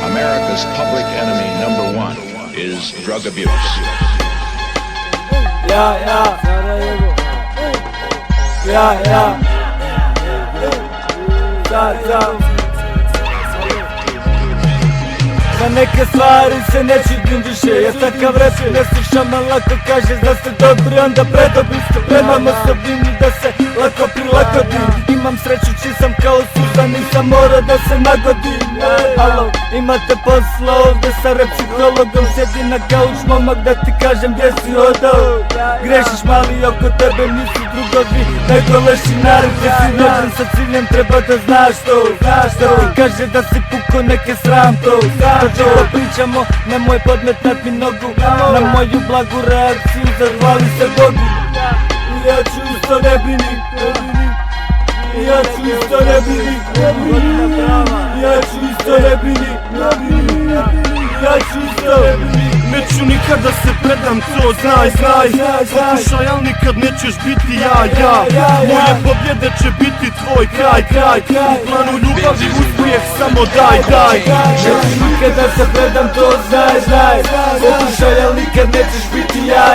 America's public enemy number one is drug abuse. Za neke stvari se ne čudim više. Ja takav rap ne slušam, a lako kažeš da ste dobri, onda predobri ste. Nemam osobinu da se lako prilagodim. Imam sreću čiji sam kao Suza, nisam morao da se nagodim. Halo, imate posla ovdje sa rap psihologom. Sjedi na kauč momak da ti kažem gdje si odao. Grešiš mali, oko tebe nisu drugovi nego lešinari. Gdje si rođen sa ciljem, treba da znaš to. Ti kaže da si puko, neke sram to. Dođe pričamo, nemoj podmetnat mi nogu na moju blagu reakciju, zahvali se Bogu. I ja ću isto ne brini, ja ću isto ne brini, ja ću isto ne brini, ja ću isto ne brini. Neću nikada se predam, to znaj, pokušaj, al nikad nećeš biti ja. Moje pobjede će biti tvoj kraj. U planu ljubavi uspjeh samo daj. Neću nikada se predam, to znaj, pokušaj, al nikad nećeš biti ja.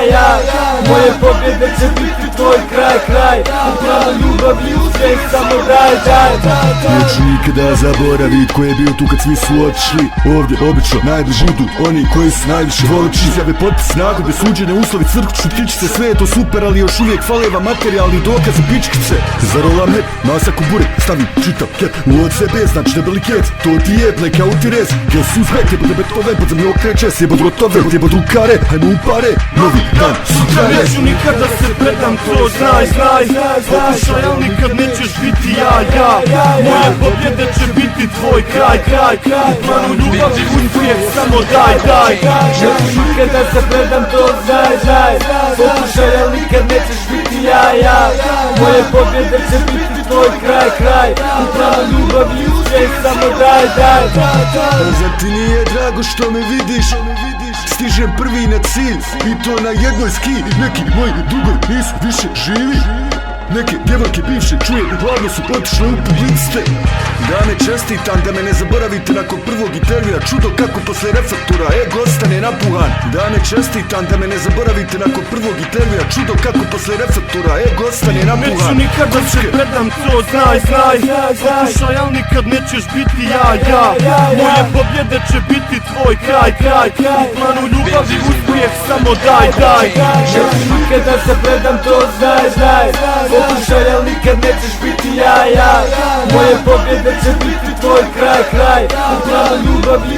Moje pobjede će biti tvoj kraj. U planu ljubavi uspjeh samo daj. Neću nikada zaboravit ko je bio tu kad svi su otišli. Ovdje obično najbliži budu oni koji su najviše voliči. Izjave, potpis, nagodbe, suđene, uslovi, crkću, tičice. Sve je to super, ali još uvijek fale vam materijalni dokazi, pičkice. Zarolam hep, masak u burek, stavim čitav kep u OCB, znači debeli kec. To ti je blackout i rez, jel su zbek, jebot betove, pod zemlji okreće, sjebot gotove, jebot drukare, hajmo u pare, novi dan, sutra je. Neću nikada se predam, to znaj, pokušaj, al nikad nećeš biti ja. Moje pobjede će biti tvoj kraj. U planu ljubavi uspjeh samo daj. Neću nikada se predam, to znaj, pokušaj, al nikad nećeš biti ja. Moje pobjede će biti tvoj kraj. U planu ljubavi uspjeh samo daj. Zar ti nije drago što me vidiš? Stižem prvi na cilj i to na jednoj ski. Neki moji drugovi nisu više živi. Neke djevojke bivše čuje i glavno su otišle u publicite. Da ne čestitam, da me ne zaboravite nakon prvog intervjua. Čudo kako posle refaktura ego ostane napuhan. Da ne čestitam, da me ne zaboravite nakon prvog intervjua. Čudo kako posle refaktura ego ostane napuhan. Neću nikada se predam, to znaj, pokušaj, al nikad nećeš biti ja. Moje pobjede će biti tvoj kraj. U planu ljubavi uspjeh samo daj. Neću nikada se predam, to znaj, pokušaj, al nikad nećeš biti ja. Moje pobjede će biti tvoj kraj. U planu ljubavi